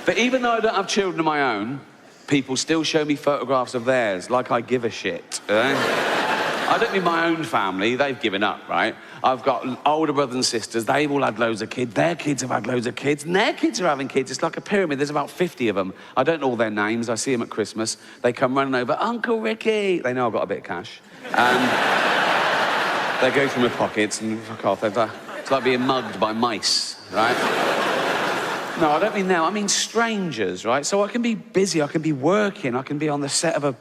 But even though I don't have children of my own, people still show me photographs of theirs, like I give a shit. I don't mean my own family, they've given up, right? I've got older brothers and sisters, they've all had loads of kids, their kids have had loads of kids, and their kids are having kids. It's like a pyramid, there's about 50 of them. I don't know all their names, I see them at Christmas. They come running over, Uncle Ricky! They know I've got a bit of cash. And they go through my pockets and fuck off. It's like being mugged by mice, right? No, I don't mean now, I mean strangers, right? So I can be busy, I can be working, I can be on the set of a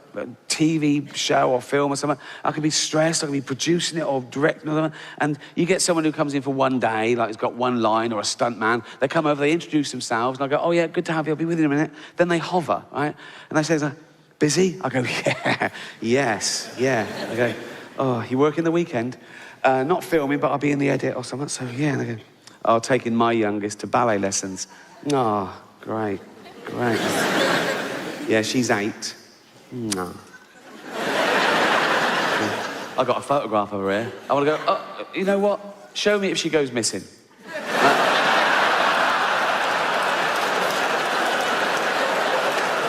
TV show or film or something. I can be stressed, I can be producing it or directing it. And you get someone who comes in for one day, like he's got one line or a stunt man. They come over, they introduce themselves, and I go, oh yeah, good to have you, I'll be with you in a minute. Then they hover, right? And they say, busy? I go, yeah, yes, yeah. I go, oh, you working the weekend? Not filming, but I'll be in the edit or something. So yeah, and they go, oh, taking my youngest to ballet lessons. Oh, great, great. Yeah, she's 8. No. I got a photograph of her here. I want to go, oh, you know what? Show me if she goes missing.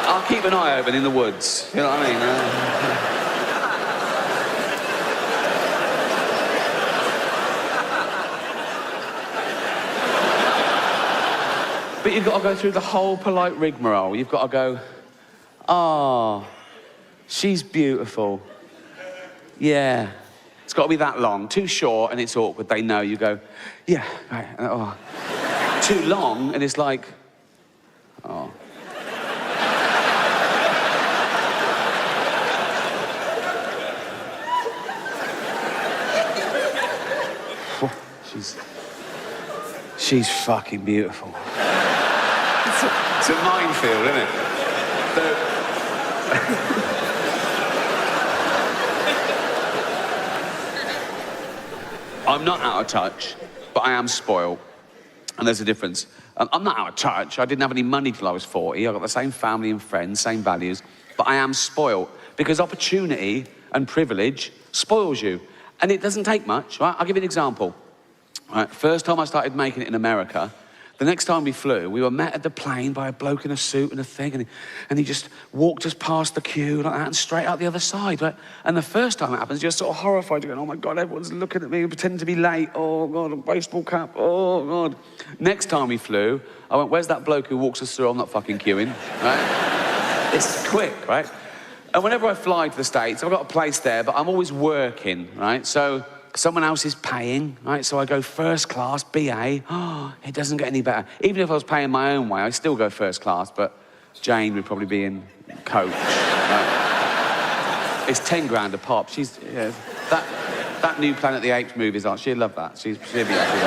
I'll keep an eye open in the woods. You know what I mean? But you've got to go through the whole polite rigmarole. You've got to go, oh, she's beautiful. Yeah. It's got to be that long. Too short and it's awkward. They know. You go, yeah, right. Oh. Too long and it's like, oh. She's fucking beautiful. It's a minefield, isn't it? I'm not out of touch, but I am spoiled. And there's a difference. I'm not out of touch. I didn't have any money till I was 40. I got the same family and friends, same values. But I am spoiled because opportunity and privilege spoils you. And it doesn't take much, right? I'll give you an example. Right, first time I started making it in America, the next time we flew, we were met at the plane by a bloke in a suit and a thing, and he just walked us past the queue like that and straight out the other side, right? And the first time it happens, you're sort of horrified. You're going, oh my God, everyone's looking at me and pretending to be late. Oh God, a baseball cap. Oh God. Next time we flew, I went, where's that bloke who walks us through? I'm not fucking queuing, right? It's quick, right? And whenever I fly to the States, I've got a place there, but I'm always working, right? So someone else is paying, right? So I go first class, BA. Oh, it doesn't get any better. Even if I was paying my own way, I still go first class, but Jane would probably be in coach. Right? It's 10 grand a pop. She's, yeah, that new Planet of the Apes movies on, she'd love that. She'd be happy,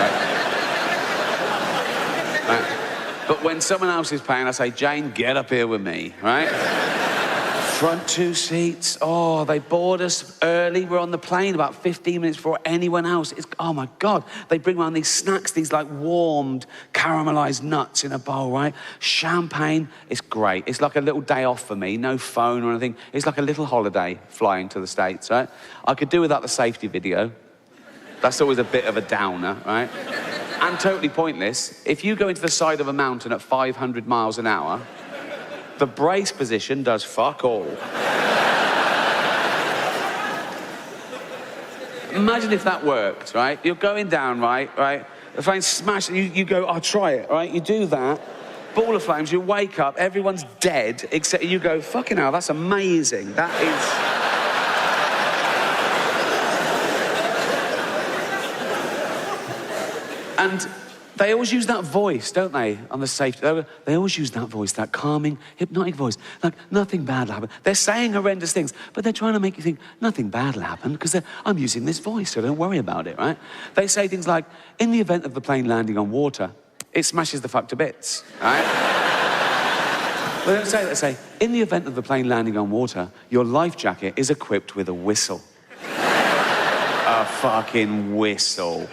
right? But when someone else is paying, I say, Jane, get up here with me, right? Front 2 seats. Oh, they board us early. We're on the plane about 15 minutes before anyone else. It's, oh my God. They bring around these snacks, these like warmed, caramelized nuts in a bowl, right? Champagne. It's great. It's like a little day off for me. No phone or anything. It's like a little holiday flying to the States, right? I could do without the safety video. That's always a bit of a downer, right? And totally pointless. If you go into the side of a mountain at 500 miles an hour, the brace position does fuck all. Imagine if that worked, right? You're going down, right? The flame smash, you go, I'll try it, right? You do that, ball of flames, you wake up, everyone's dead, except you go, fucking hell, that's amazing. That is... And they always use that voice, don't they, on the safety. They always use that voice, that calming, hypnotic voice. Like, nothing bad will happen. They're saying horrendous things, but they're trying to make you think nothing bad will happen because I'm using this voice, so don't worry about it, right? They say things like, in the event of the plane landing on water, it smashes the fuck to bits, right? They don't say that. They say, in the event of the plane landing on water, your life jacket is equipped with a whistle. A fucking whistle.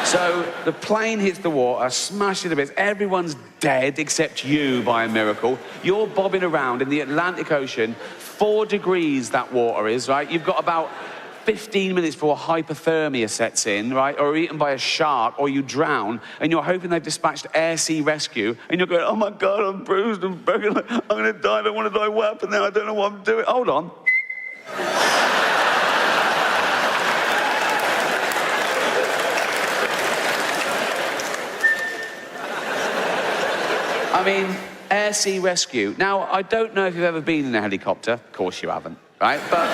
So the plane hits the water, smashes to bits. Everyone's dead except you by a miracle. You're bobbing around in the Atlantic Ocean. 4 degrees that water is, right? You've got about 15 minutes before hypothermia sets in, right? Or eaten by a shark, or you drown, and you're hoping they've dispatched air sea rescue, and you're going, oh my God, I'm bruised and broken, I'm gonna die, I don't wanna die, what happened there? I don't know what I'm doing. Hold on. I mean, air sea rescue. Now, I don't know if you've ever been in a helicopter. Of course you haven't, right? But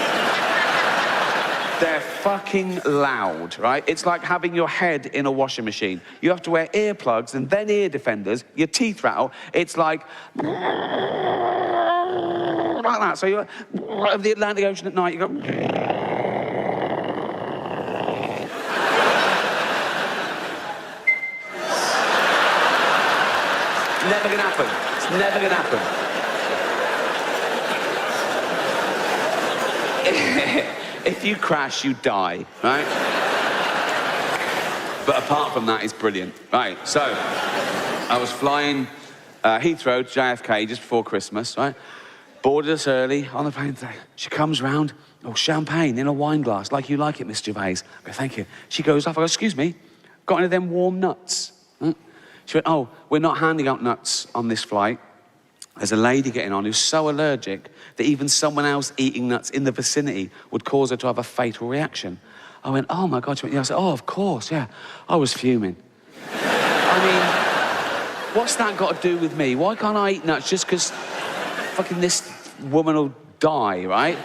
they're fucking loud, right? It's like having your head in a washing machine. You have to wear earplugs and then ear defenders. Your teeth rattle. It's like that. So you're over the Atlantic Ocean at night, you go... Never gonna happen. It's never gonna happen. If you crash, you die, right? But apart from that, it's brilliant. Right, so I was flying Heathrow to JFK just before Christmas, right? Boarded us early on the plane today. She comes round, oh, champagne in a wine glass, like you like it, Miss Gervais. I go, thank you. She goes off, I go, excuse me, got any of them warm nuts? She went, oh, we're not handing out nuts on this flight. There's a lady getting on who's so allergic that even someone else eating nuts in the vicinity would cause her to have a fatal reaction. I went, oh my God. She went, yeah. I said, oh, of course, yeah. I was fuming. I mean, what's that got to do with me? Why can't I eat nuts just because fucking this woman will die, right?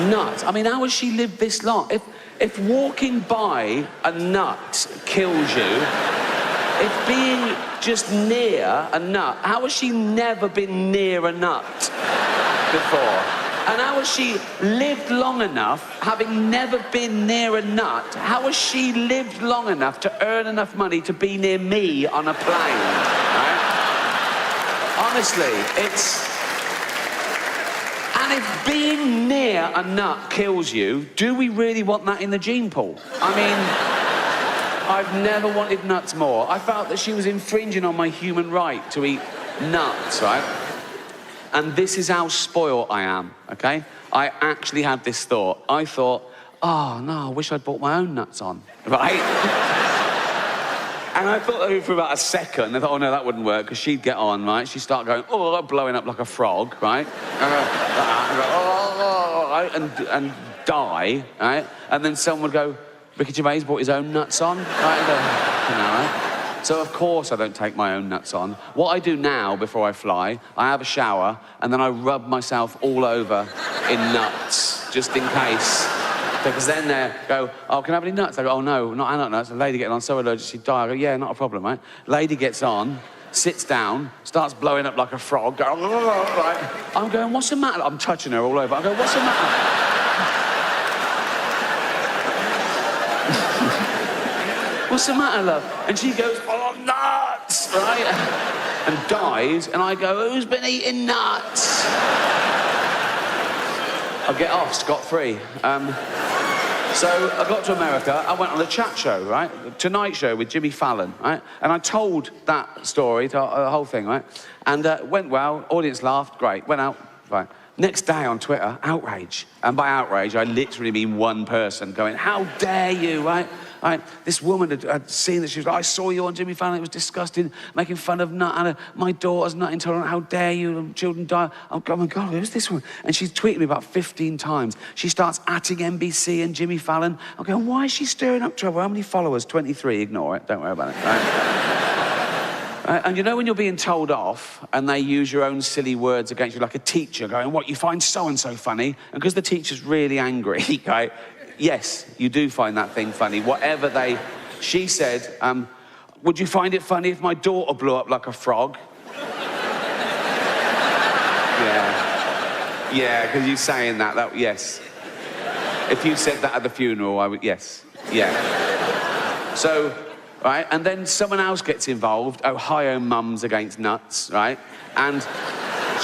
Nuts. I mean, how has she lived this long? If walking by a nut kills you, if being just near a nut, how has she never been near a nut before? And how has she lived long enough, having never been near a nut, how has she lived long enough to earn enough money to be near me on a plane, right? Honestly, it's... And if being near a nut kills you, do we really want that in the gene pool? I mean... I've never wanted nuts more. I felt that she was infringing on my human right to eat nuts, right? And this is how spoiled I am, okay? I actually had this thought. I thought, oh, no, I wish I'd bought my own nuts on, right? And I thought that for about a second. I thought, oh, no, that wouldn't work, because she'd get on, right? She'd start going, oh, blowing up like a frog, right? And die, right? And then someone would go, Ricky Gervais bought his own nuts on, right? You know, right? So, of course, I don't take my own nuts on. What I do now, before I fly, I have a shower, and then I rub myself all over in nuts, just in case. Because then they go, oh, can I have any nuts? I go, oh, no, not nuts. A lady getting on, so allergic, she'd die. I go, yeah, not a problem, right? Lady gets on, sits down, starts blowing up like a frog, go, right? I'm going, what's the matter? I'm touching her all over. I go, what's the matter? What's the matter, love? And she goes, oh, nuts, right? And dies, and I go, who's been eating nuts? I get off scot-free. So I got to America, I went on a chat show, right? The Tonight Show with Jimmy Fallon, right? And I told that story, the whole thing, right? And went well, audience laughed, great, went out, fine. Next day on Twitter, outrage. And by outrage, I literally mean one person going, how dare you, right? Right, this woman had seen that she was like, I saw you on Jimmy Fallon, it was disgusting, making fun of nut, and my daughter's nut intolerant, how dare you, children die. Oh my God, who's this woman? And she's tweeted me about 15 times. She starts atting NBC and Jimmy Fallon. I'm going, why is she stirring up trouble? How many followers? 23, ignore it, don't worry about it. Right? And you know when you're being told off and they use your own silly words against you, like a teacher going, what, you find so-and-so funny? And because the teacher's really angry, right? Yes, you do find that thing funny. Whatever they... She said, would you find it funny if my daughter blew up like a frog? Yeah, because you saying that, yes. If you said that at the funeral, I would, yes, yeah. So, right, and then someone else gets involved, Ohio Mums Against Nuts, right? And...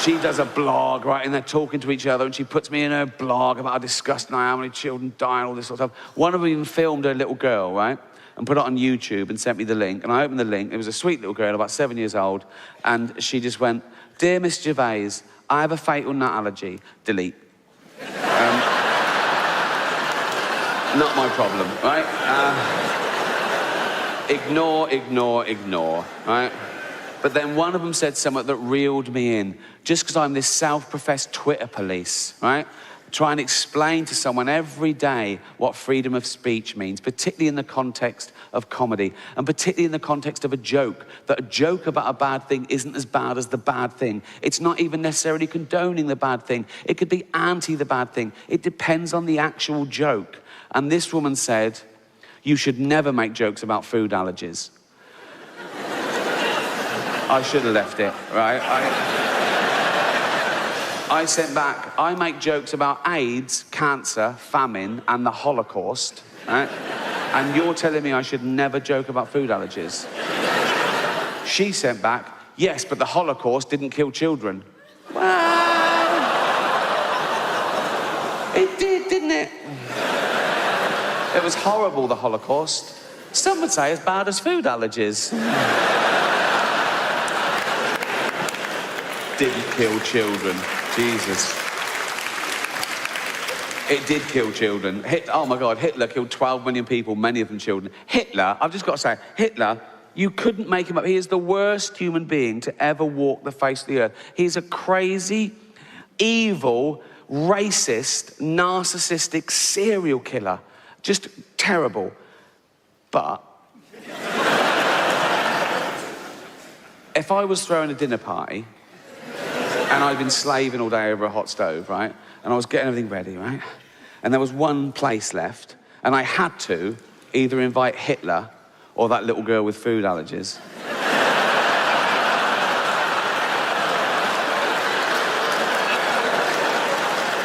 she does a blog, right, and they're talking to each other, and she puts me in her blog about how disgusting I am, how many children die, and all this sort of stuff. One of them even filmed her little girl, right, and put it on YouTube and sent me the link. And I opened the link. It was a sweet little girl, about 7 years old, and she just went, dear Miss Gervais, I have a fatal nut allergy. Delete. Not my problem, right? Ignore, right? But then one of them said something that reeled me in. Just because I'm this self-professed Twitter police, right? Try and explain to someone every day what freedom of speech means, particularly in the context of comedy, and particularly in the context of a joke, that a joke about a bad thing isn't as bad as the bad thing. It's not even necessarily condoning the bad thing. It could be anti the bad thing. It depends on the actual joke. And this woman said, you should never make jokes about food allergies. I should have left it, right? I sent back, I make jokes about AIDS, cancer, famine, and the Holocaust, right? And you're telling me I should never joke about food allergies. She sent back, yes, but the Holocaust didn't kill children. Well, it did, didn't it? It was horrible, the Holocaust. Some would say as bad as food allergies. Didn't kill children. Jesus. It did kill children. Oh my God, Hitler killed 12 million people, many of them children. Hitler, I've just got to say, Hitler, you couldn't make him up. He is the worst human being to ever walk the face of the earth. He's a crazy, evil, racist, narcissistic serial killer. Just terrible. But if I was throwing a dinner party and I'd been slaving all day over a hot stove, right? And I was getting everything ready, right? And there was one place left, and I had to either invite Hitler or that little girl with food allergies.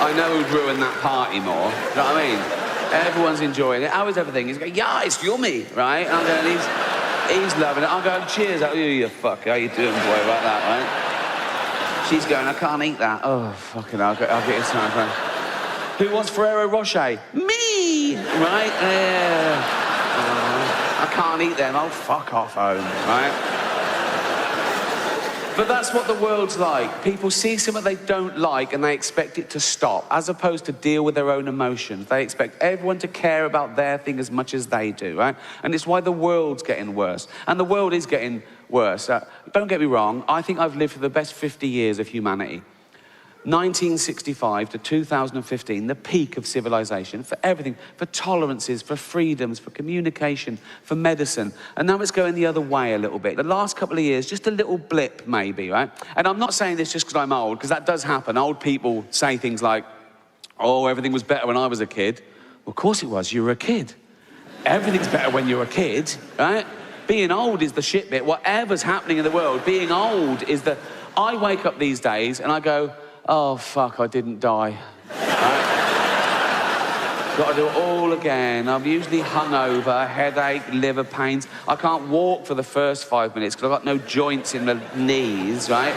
I know who'd ruin that party more. You know what I mean? Everyone's enjoying it. How is everything? He's going, yeah, it's yummy, right? And I'm going, he's loving it. I'm going, cheers. Oh, you fuck. How you doing, boy, about that, right? She's going, I can't eat that. Oh, fucking hell, I'll get you some. Who wants Ferrero Rocher? Me! Right? I can't eat them. Oh, fuck off home, right? But that's what the world's like. People see something they don't like and they expect it to stop, as opposed to deal with their own emotions. They expect everyone to care about their thing as much as they do, right? And it's why the world's getting worse. And the world is getting worse. Don't get me wrong, I think I've lived for the best 50 years of humanity. 1965 to 2015, the peak of civilization, for everything, for tolerances, for freedoms, for communication, for medicine. And now it's going the other way a little bit. The last couple of years, just a little blip maybe, right? And I'm not saying this just because I'm old, because that does happen. Old people say things like, oh, everything was better when I was a kid. Well, of course it was, you were a kid. Everything's better when you're a kid, right? Being old is the shit bit. Whatever's happening in the world, being old is the... I wake up these days and I go, oh, fuck, I didn't die. Right? Got to do it all again. I'm usually hungover, headache, liver pains. I can't walk for the first 5 minutes because I've got no joints in the knees, right?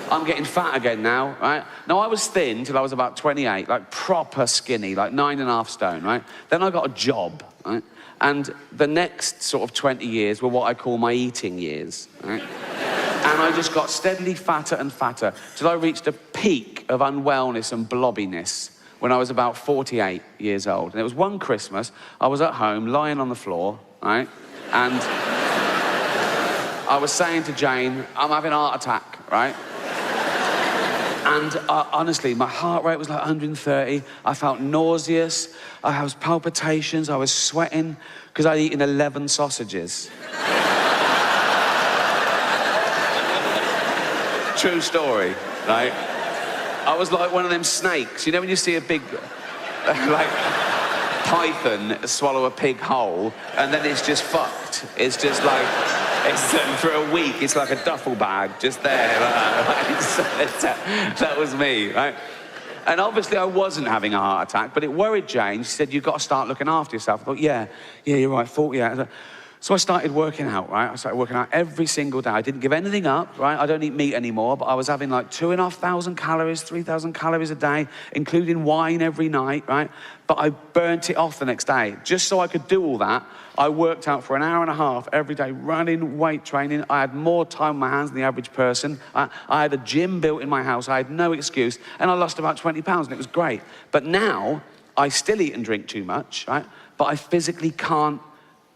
I'm getting fat again now, right? Now, I was thin till I was about 28, like proper skinny, like 9.5 stone, right? Then I got a job, right? And the next sort of 20 years were what I call my eating years, right? And I just got steadily fatter and fatter till I reached a peak of unwellness and blobbiness when I was about 48 years old. And it was one Christmas, I was at home, lying on the floor, right? And I was saying to Jane, I'm having a heart attack, right? And honestly, my heart rate was like 130. I felt nauseous. I was palpitations. I was sweating because I'd eaten 11 sausages. True story, right? I was like one of them snakes. You know when you see a big, like, python swallow a pig whole, and then it's just fucked. It's just like, it's for a week, it's like a duffel bag, just there. That was me, right? And obviously I wasn't having a heart attack, but it worried Jane. She said, you've got to start looking after yourself. I thought, yeah, you're right, 48. So I started working out, right? I started working out every single day. I didn't give anything up, right? I don't eat meat anymore, but I was having like 2,500 calories, 3,000 calories a day, including wine every night, right? But I burnt it off the next day. Just so I could do all that, I worked out for an hour and a half every day, running, weight training. I had more time on my hands than the average person. I had a gym built in my house. I had no excuse. And I lost about 20 pounds, and it was great. But now, I still eat and drink too much, right? But but I physically can't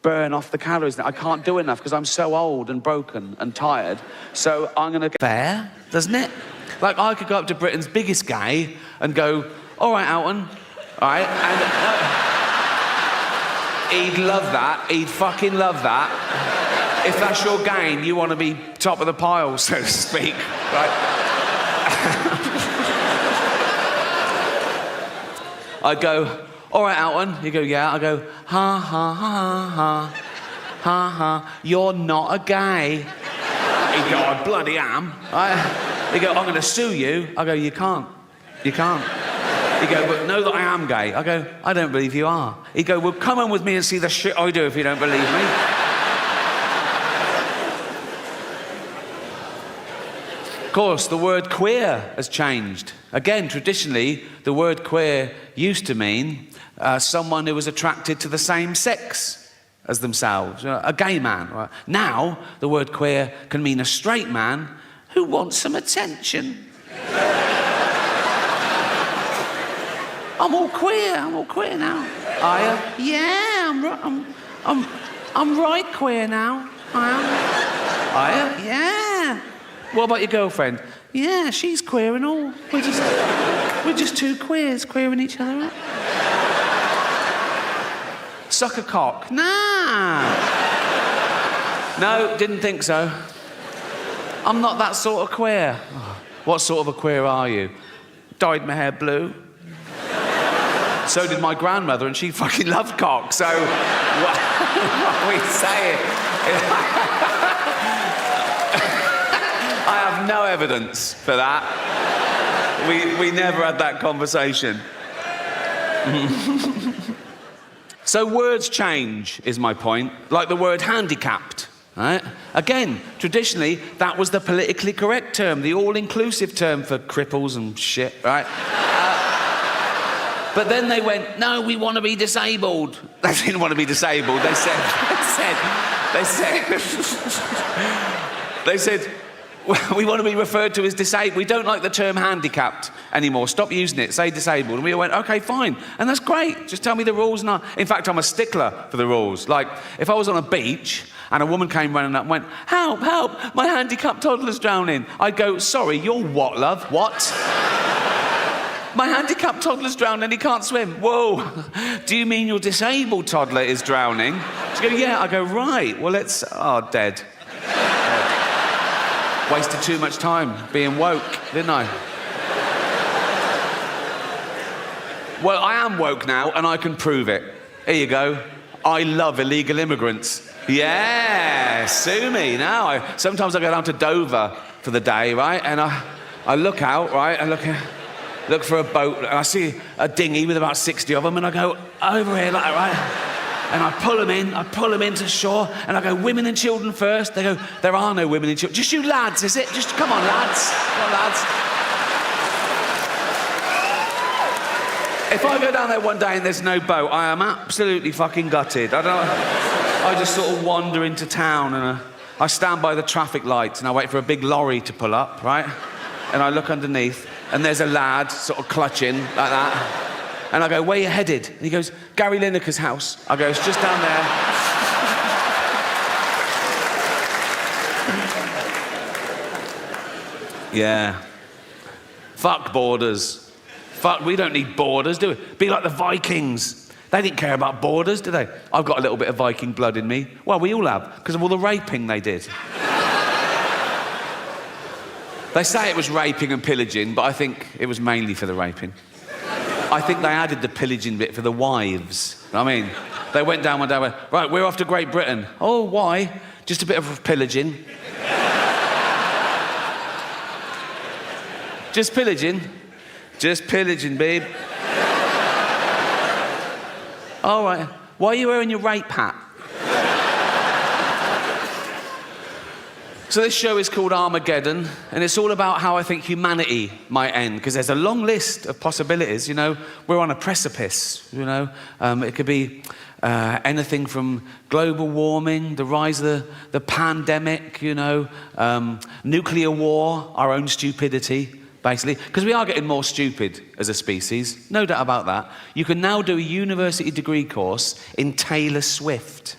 burn off the calories. I can't do enough because I'm so old and broken and tired. So I'm going to... Fair, doesn't it? Like, I could go up to Britain's biggest gay and go, all right, Alton, all right? And he'd love that. He'd fucking love that. If that's your game, you want to be top of the pile, so to speak, right? I'd go, all right, Alton. He'd go, yeah. I'd go, ha, ha, ha, ha, ha, ha, you're not a gay. He'd go, I bloody am. He'd go, I'm going to sue you. I go, you can't. You can't. He'd go, but know that I am gay. I go, I don't believe you are. He'd go, well, come on with me and see the shit I do if you don't believe me. Of course, the word queer has changed. Again, traditionally, the word queer used to mean someone who was attracted to the same sex as themselves, a gay man. Right? Now, the word queer can mean a straight man who wants some attention. I'm all queer now. Are you? Yeah, I'm right queer now. I am. Are you? Yeah. What about your girlfriend? Yeah, she's queer and all. We're just two queers queering each other out. Suck a cock? Nah. No, didn't think so. I'm not that sort of queer. What sort of a queer are you? Dyed my hair blue. So did my grandmother, and she fucking loved cock, so what are we saying? I have no evidence for that. We never had that conversation. So words change, is my point. Like the word handicapped, right? Again, traditionally, that was the politically correct term, the all-inclusive term for cripples and shit, right? But then they went, no, we want to be disabled. They didn't want to be disabled. They said, we want to be referred to as disabled. We don't like the term handicapped anymore. Stop using it. Say disabled. And we all went, okay, fine. And that's great. Just tell me the rules. And in fact, I'm a stickler for the rules. Like, if I was on a beach and a woman came running up and went, help, help, my handicapped toddler's drowning, I'd go, sorry, you're what, love? What? My handicapped toddler's drowning, he can't swim. Whoa, do you mean your disabled toddler is drowning? She go, yeah. I go, right, well, dead. Dead. Wasted too much time being woke, didn't I? Well, I am woke now, and I can prove it. Here you go. I love illegal immigrants. Yeah, sue me now. Sometimes I go down to Dover for the day, right? And I look out, right? I look for a boat, and I see a dinghy with about 60 of them, and I go over here, like, right? And I pull them into shore, and I go, women and children first. They go, there are no women and children. Just you lads, is it? Just come on, lads. Come on, lads. If I go down there one day and there's no boat, I am absolutely fucking gutted. I just sort of wander into town, and I stand by the traffic lights, and I wait for a big lorry to pull up, right? And I look underneath, and there's a lad sort of clutching like that. And I go, where you headed? And he goes, Gary Lineker's house. I go, it's just down there. Yeah. Fuck borders. Fuck, we don't need borders, do we? Be like the Vikings. They didn't care about borders, did they? I've got a little bit of Viking blood in me. Well, we all have, because of all the raping they did. They say it was raping and pillaging, but I think it was mainly for the raping. I think they added the pillaging bit for the wives. I mean, they went down one day and went, right, we're off to Great Britain. Oh, why? Just a bit of pillaging. Just pillaging. Just pillaging, babe. All right. Why are you wearing your rape hat? So this show is called Armageddon, and it's all about how I think humanity might end, because there's a long list of possibilities, you know. We're on a precipice, you know. It could be anything from global warming, the rise of the pandemic, you know, nuclear war, our own stupidity, basically, because we are getting more stupid as a species, no doubt about that. You can now do a university degree course in Taylor Swift.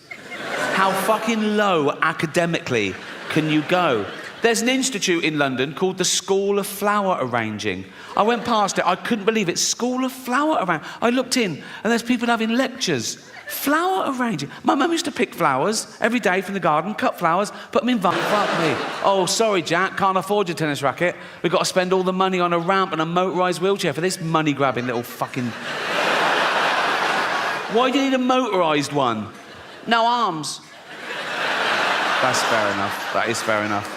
How fucking low academically can you go? There's an institute in London called the School of Flower Arranging. I went past it, I couldn't believe it. School of Flower Arranging. I looked in, and there's people having lectures. Flower arranging. My mum used to pick flowers every day from the garden, cut flowers, put them in fuck me. Oh, sorry, Jack, can't afford your tennis racket. We've got to spend all the money on a ramp and a motorised wheelchair for this money-grabbing little fucking... Why do you need a motorised one? No arms. That's fair enough. That is fair enough.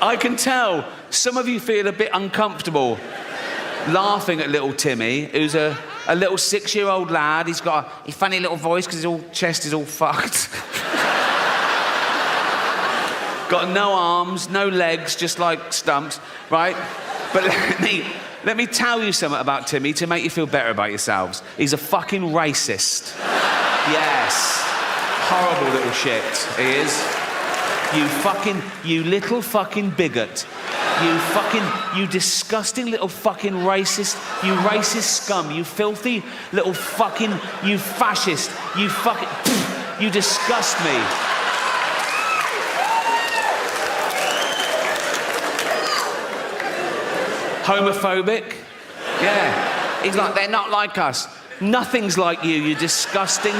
I can tell some of you feel a bit uncomfortable laughing at little Timmy, who's a little 6-year-old lad. He's got a funny little voice because his chest is all fucked. Got no arms, no legs, just like stumps, right? But let me tell you something about Timmy to make you feel better about yourselves. He's a fucking racist. Yes. Horrible little shit, he is. You little fucking bigot. You disgusting little fucking racist, you racist scum, you filthy little fucking, you fascist, you fucking, you disgust me. Homophobic? Yeah. He's like, they're not like us. Nothing's like you disgusting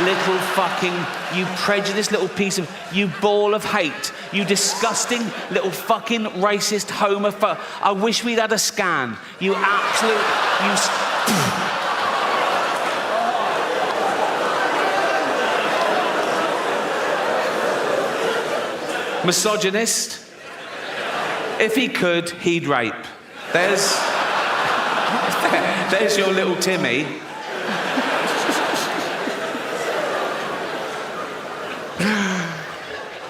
little fucking, you prejudiced little piece of, you ball of hate, you disgusting little fucking racist homophobe. I wish we'd had a scan. You absolute, misogynist. If he could, he'd rape. There's your little Timmy.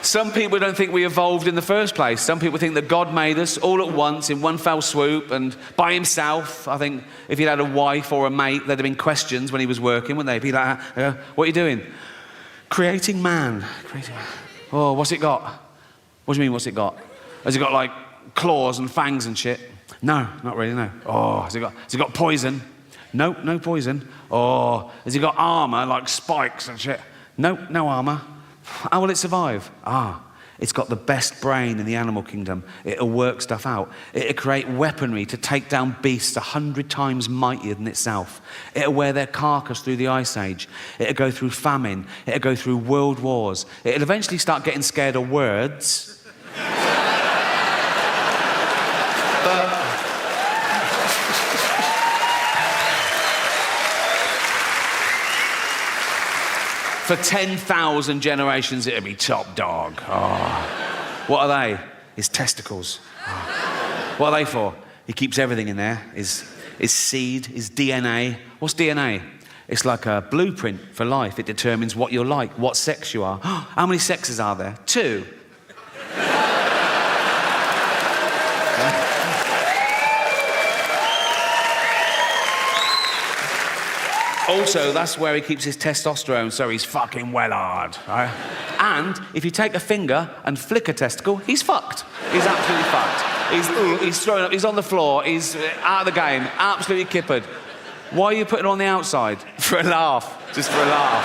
Some people don't think we evolved in the first place. Some people think that God made us all at once in one fell swoop and by himself. I think if he'd had a wife or a mate, there'd have been questions when he was working, wouldn't they? He'd be like, what are you doing? Creating man. Oh, what's it got? What do you mean, what's it got? Has it got, like, claws and fangs and shit? No, not really, no. Oh, has it got poison? No, no poison. Oh, has it got armour, like spikes and shit? No, no armour. How will it survive? It's got the best brain in the animal kingdom. It'll work stuff out. It'll create weaponry to take down beasts 100 times mightier than itself. It'll wear their carcass through the Ice Age. It'll go through famine. It'll go through world wars. It'll eventually start getting scared of words. But... for 10,000 generations, it'll be top dog. Oh. What are they? His testicles. Oh. What are they for? He keeps everything in there. His seed, his DNA. What's DNA? It's like a blueprint for life. It determines what you're like, what sex you are. How many sexes are there? 2. Also, that's where he keeps his testosterone, so he's fucking well hard, right? And if you take a finger and flick a testicle, he's fucked. He's absolutely fucked. He's thrown up, he's on the floor, he's out of the game, absolutely kippered. Why are you putting it on the outside? For a laugh, just for a laugh.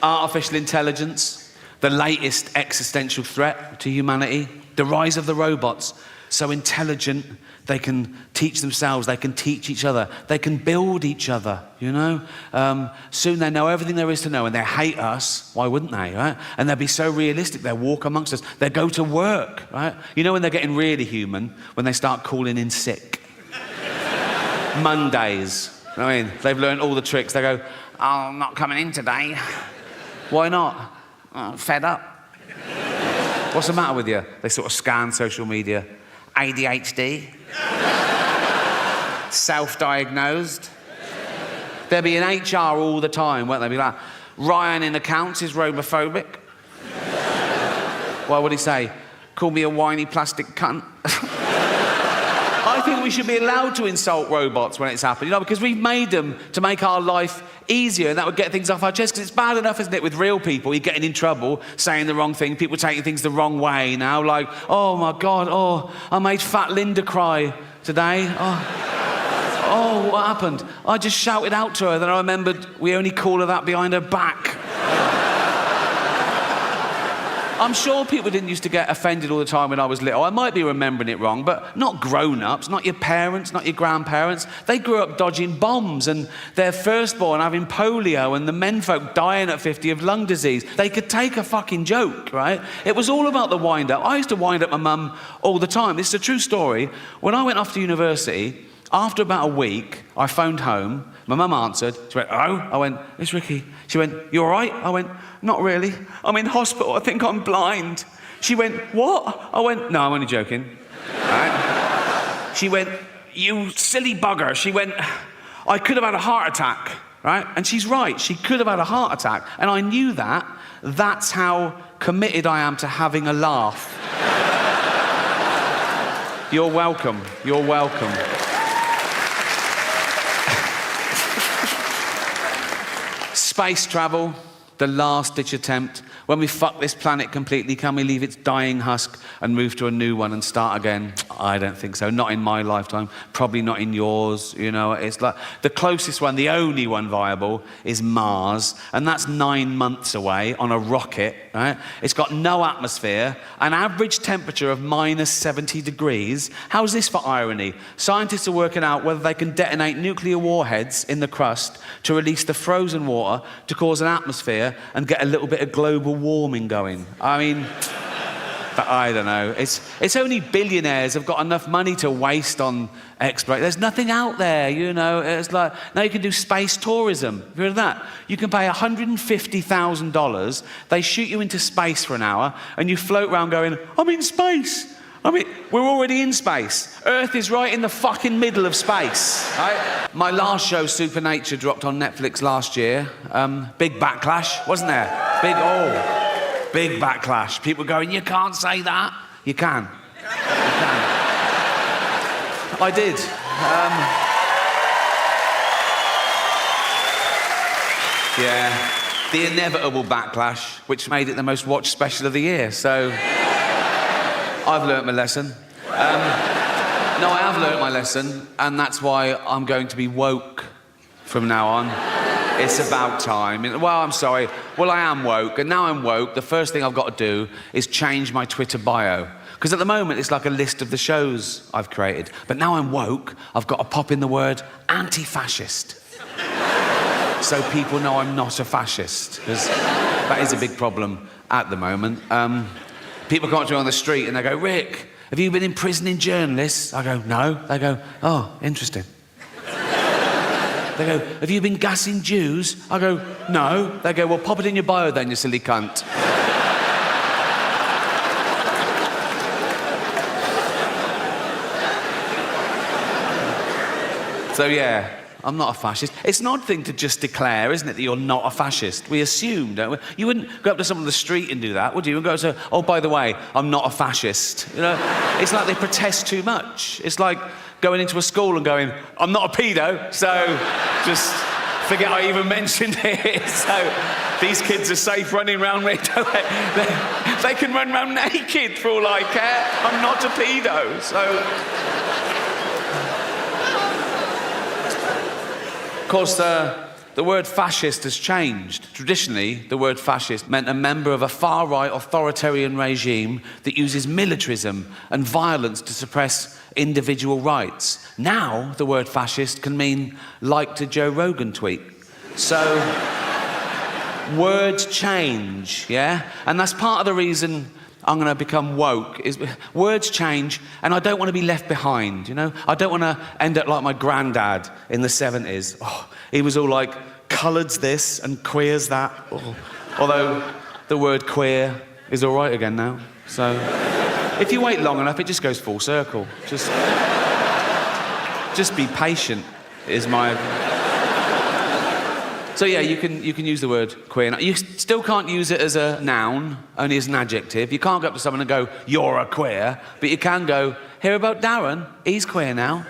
Artificial intelligence, the latest existential threat to humanity, the rise of the robots, so intelligent, they can teach themselves, they can teach each other, they can build each other, you know? Soon they know everything there is to know and they hate us, why wouldn't they, right? And they'll be so realistic, they'll walk amongst us, they'll go to work, right? You know when they're getting really human? When they start calling in sick. Mondays, you know what I mean? They've learned all the tricks, they go, oh, I'm not coming in today. Why not? Oh, fed up. What's the matter with you? They sort of scan social media. ADHD. Self-diagnosed. They'll be in HR all the time, won't they? Be like, Ryan in accounts is homophobic. Why would he say? Call me a whiny plastic cunt. I think we should be allowed to insult robots when it's happened, because we've made them to make our life easier, and that would get things off our chest, because it's bad enough, isn't it, with real people, you're getting in trouble, saying the wrong thing, people taking things the wrong way now, like, oh my God, I made fat Linda cry today. Oh, what happened? I just shouted out to her, then I remembered we only call her that behind her back. I'm sure people didn't used to get offended all the time when I was little. I might be remembering it wrong, but not grown-ups, not your parents, not your grandparents. They grew up dodging bombs and their firstborn having polio and the menfolk dying at 50 of lung disease. They could take a fucking joke, right? It was all about the wind-up. I used to wind up my mum all the time. This is a true story. When I went off to university, after about a week, I phoned home. My mum answered. She went, "Hello?" I went, "It's Ricky." She went, "You all right?" I went, "Not really. I'm in hospital. I think I'm blind." She went, "What?" I went, "No, I'm only joking." Right? She went, "You silly bugger." She went, "I could have had a heart attack." Right? And she's right. She could have had a heart attack. And I knew that. That's how committed I am to having a laugh. You're welcome. You're welcome. Space travel, the last-ditch attempt. When we fuck this planet completely, can we leave its dying husk and move to a new one and start again? I don't think so. Not in my lifetime. Probably not in yours. It's like the closest one, the only one viable, is Mars, and that's 9 months away on a rocket. Right? It's got no atmosphere, an average temperature of minus 70 degrees. How's this for irony? Scientists are working out whether they can detonate nuclear warheads in the crust to release the frozen water to cause an atmosphere and get a little bit of global warming going. I mean, I don't know. It's only billionaires have got enough money to waste on exploration. There's nothing out there, It's like, now you can do space tourism. Have you heard of that? You can pay $150,000. They shoot you into space for an hour, and you float around going, "I'm in space." I mean, we're already in space. Earth is right in the fucking middle of space, right? My last show, Supernature, dropped on Netflix last year. Big backlash, wasn't there? Big backlash. People going, "You can't say that." You can. You can. I did. Yeah. The inevitable backlash, which made it the most watched special of the year, so... I've learnt my lesson. No, I have learnt my lesson, and that's why I'm going to be woke from now on. It's about time. Well, I'm sorry. Well, I am woke, and now I'm woke. The first thing I've got to do is change my Twitter bio. Because at the moment, it's like a list of the shows I've created. But now I'm woke, I've got to pop in the word anti-fascist. So people know I'm not a fascist, because that is a big problem at the moment. People come up to me on the street and they go, "Rick, have you been imprisoning journalists?" I go, "No." They go, "Oh, interesting." They go, "Have you been gassing Jews?" I go, "No." They go, "Well, pop it in your bio then, you silly cunt." So yeah, I'm not a fascist. It's an odd thing to just declare, isn't it, that you're not a fascist? We assume, don't we? You wouldn't go up to someone on the street and do that, would you? And go to, "Oh, by the way, I'm not a fascist." It's like they protest too much. It's like going into a school and going, "I'm not a pedo, so just forget I even mentioned it." So these kids are safe running around me. They can run around naked for all I care. I'm not a pedo, so... Of course, the word fascist has changed. Traditionally, the word fascist meant a member of a far-right authoritarian regime that uses militarism and violence to suppress individual rights. Now, the word fascist can mean liked a Joe Rogan tweet. So, words change, yeah? And that's part of the reason I'm going to become woke, is words change, and I don't want to be left behind, I don't want to end up like my granddad in the 70s. Oh, he was all like, "Coloureds this and queers that." Oh. Although the word queer is all right again now. So if you wait long enough, it just goes full circle. Just be patient is my... So yeah, you can use the word queer. Now, you still can't use it as a noun, only as an adjective. You can't go up to someone and go, "You're a queer," but you can go, "Hear about Darren? He's queer now."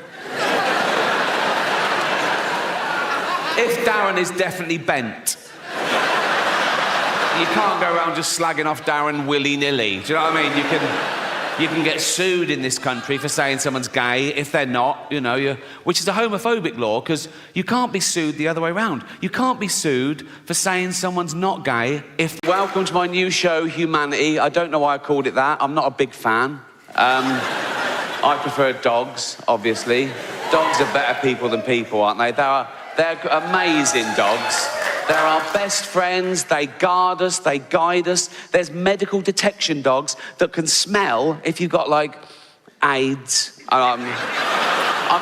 If Darren is definitely bent. You can't go around just slagging off Darren willy-nilly. Do you know what I mean? You can get sued in this country for saying someone's gay if they're not, you know, which is a homophobic law, because you can't be sued the other way around. You can't be sued for saying someone's not gay if... Welcome to my new show, Humanity. I don't know why I called it that. I'm not a big fan. I prefer dogs, obviously. Dogs are better people than people, aren't they? They're amazing dogs. They're our best friends, they guard us, they guide us. There's medical detection dogs that can smell if you've got, like, AIDS. I'm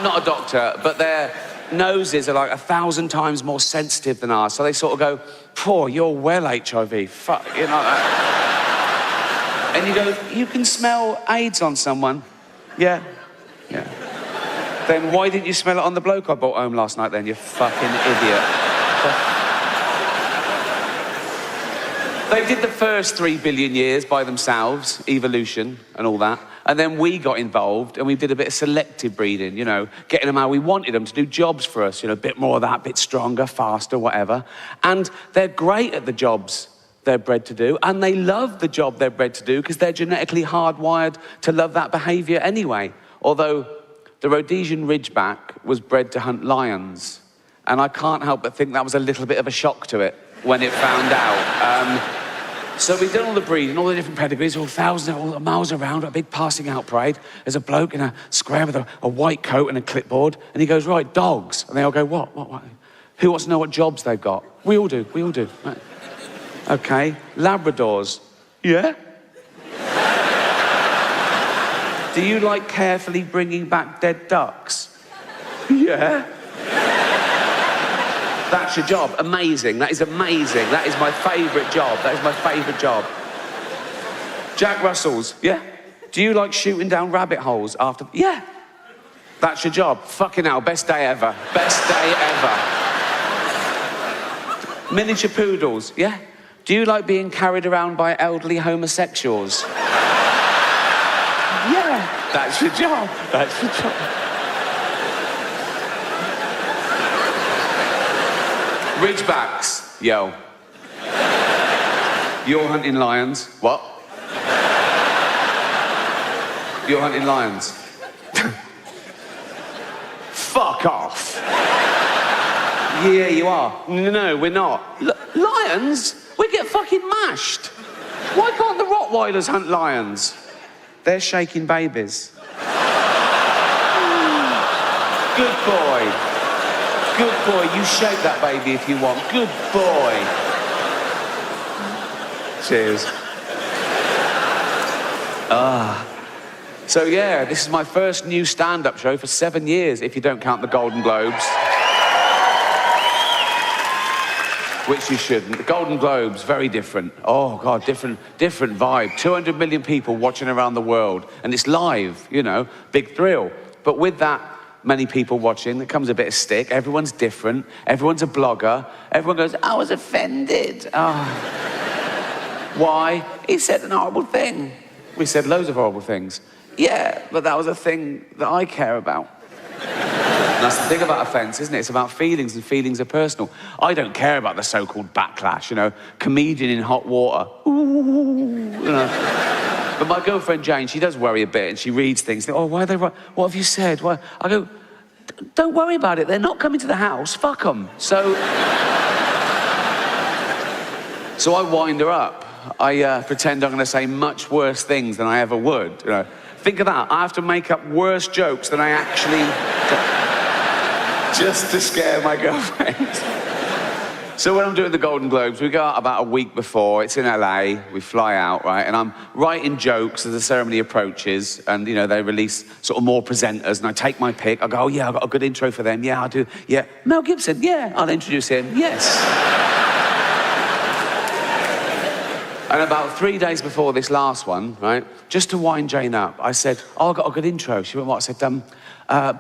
not a doctor, but their noses are, like, 1,000 times more sensitive than ours. So they sort of go, "Poor, you're well HIV, fuck," you know. And you go, "You can smell AIDS on someone?" "Yeah, yeah." "Then why didn't you smell it on the bloke I brought home last night then, you fucking idiot?" They did the first 3 billion years by themselves, evolution and all that. And then we got involved and we did a bit of selective breeding, you know, getting them how we wanted them to do jobs for us, you know, a bit more of that, a bit stronger, faster, whatever. And they're great at the jobs they're bred to do, and they love the job they're bred to do because they're genetically hardwired to love that behaviour anyway. Although the Rhodesian Ridgeback was bred to hunt lions, and I can't help but think that was a little bit of a shock to it when it found out. So we did all the breeding, all the different pedigrees, all thousands, all the miles around, a big passing out parade. There's a bloke in a square with a white coat and a clipboard, and he goes, "Right, dogs." And they all go, What? Who wants to know what jobs they've got? We all do. Right. Okay, Labradors. "Yeah." "Do you like carefully bringing back dead ducks?" "Yeah." "That's your job. Amazing. That is amazing. That is my favourite job. That is my favourite job." Jack Russells. "Yeah." "Do you like shooting down rabbit holes after..." "Yeah." "That's your job. Fucking hell, best day ever. Best day ever." Miniature poodles. "Yeah." "Do you like being carried around by elderly homosexuals?" "Yeah." "That's your job. That's your job." Ridgebacks. "Yo. You're hunting lions." "What?" "You're hunting lions." "Fuck off." "Yeah, you are." "No, we're not." "Lions? We get fucking mashed. Why can't the Rottweilers hunt lions?" "They're shaking babies." "Good boy. Good boy, you shake that baby if you want. Good boy." Cheers. So yeah, this is my first new stand-up show for 7 years, if you don't count the Golden Globes. Which you shouldn't. The Golden Globes, very different. Oh God, different vibe. 200 million people watching around the world, and it's live, you know, big thrill. But with that many people watching, there comes a bit of stick. Everyone's different. Everyone's a blogger. Everyone goes, "I was offended." Oh. "Why?" "He said an horrible thing." "We said loads of horrible things." "Yeah, but that was a thing that I care about." And that's the thing about offence, isn't it? It's about feelings, and feelings are personal. I don't care about the so-called backlash, you know, comedian in hot water. Ooh, you know. But my girlfriend Jane, she does worry a bit, and she reads things. "Oh, why are they? What have you said?" Why? I go, "Don't worry about it. They're not coming to the house. Fuck them." So I wind her up. I pretend I'm going to say much worse things than I ever would. You know, think of that. I have to make up worse jokes than I actually just to scare my girlfriend. So when I'm doing the Golden Globes, we go out about a week before. It's in LA. We fly out, right? And I'm writing jokes as the ceremony approaches. And, you know, they release sort of more presenters. And I take my pick. I go, "Oh, yeah, I've got a good intro for them. Yeah, I'll do. Yeah. Mel Gibson. Yeah, I'll introduce him. Yes." And about 3 days before this last one, right, just to wind Jane up, I said, "Oh, I've got a good intro." She went, "What?" I said,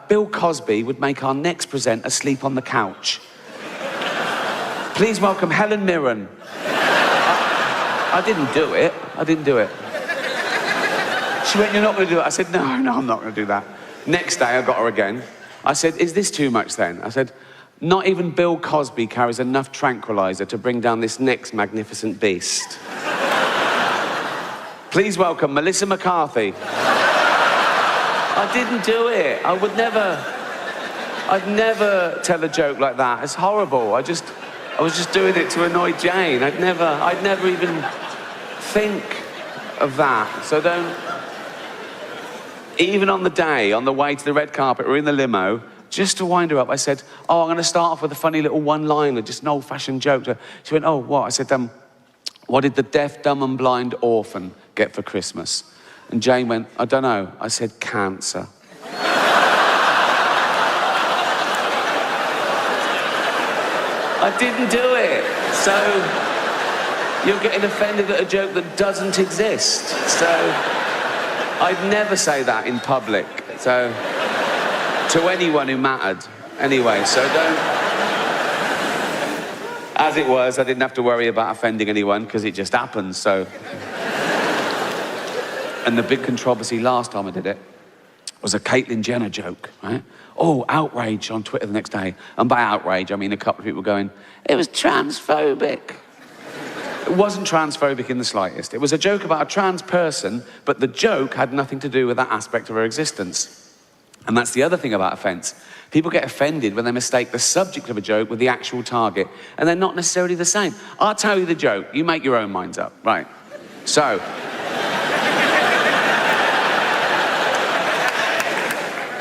Bill Cosby would make our next presenter sleep on the couch." Please welcome Helen Mirren. I didn't do it. I didn't do it. She went, you're not going to do it. I said, no, I'm not going to do that. Next day, I got her again. I said, is this too much then? I said, not even Bill Cosby carries enough tranquilizer to bring down this next magnificent beast. Please welcome Melissa McCarthy. I didn't do it. I'd never tell a joke like that. It's horrible. I was just doing it to annoy Jane. I'd never even think of that. So don't... Even on the day, on the way to the red carpet, we're in the limo, just to wind her up, I said, oh, I'm going to start off with a funny little one-liner, just an old-fashioned joke. She went, oh, what? I said, what did the deaf, dumb and blind orphan get for Christmas? And Jane went, I don't know. I said, cancer. I didn't do it. So you're getting offended at a joke that doesn't exist. So I'd never say that in public. So to anyone who mattered. Anyway, so don't... As it was, I didn't have to worry about offending anyone because it just happens, so... And the big controversy last time I did it was a Caitlyn Jenner joke, right? Oh, outrage on Twitter the next day. And by outrage, I mean a couple of people going, it was transphobic. It wasn't transphobic in the slightest. It was a joke about a trans person, but the joke had nothing to do with that aspect of her existence. And that's the other thing about offence. People get offended when they mistake the subject of a joke with the actual target, and they're not necessarily the same. I'll tell you the joke. You make your own minds up. Right. So...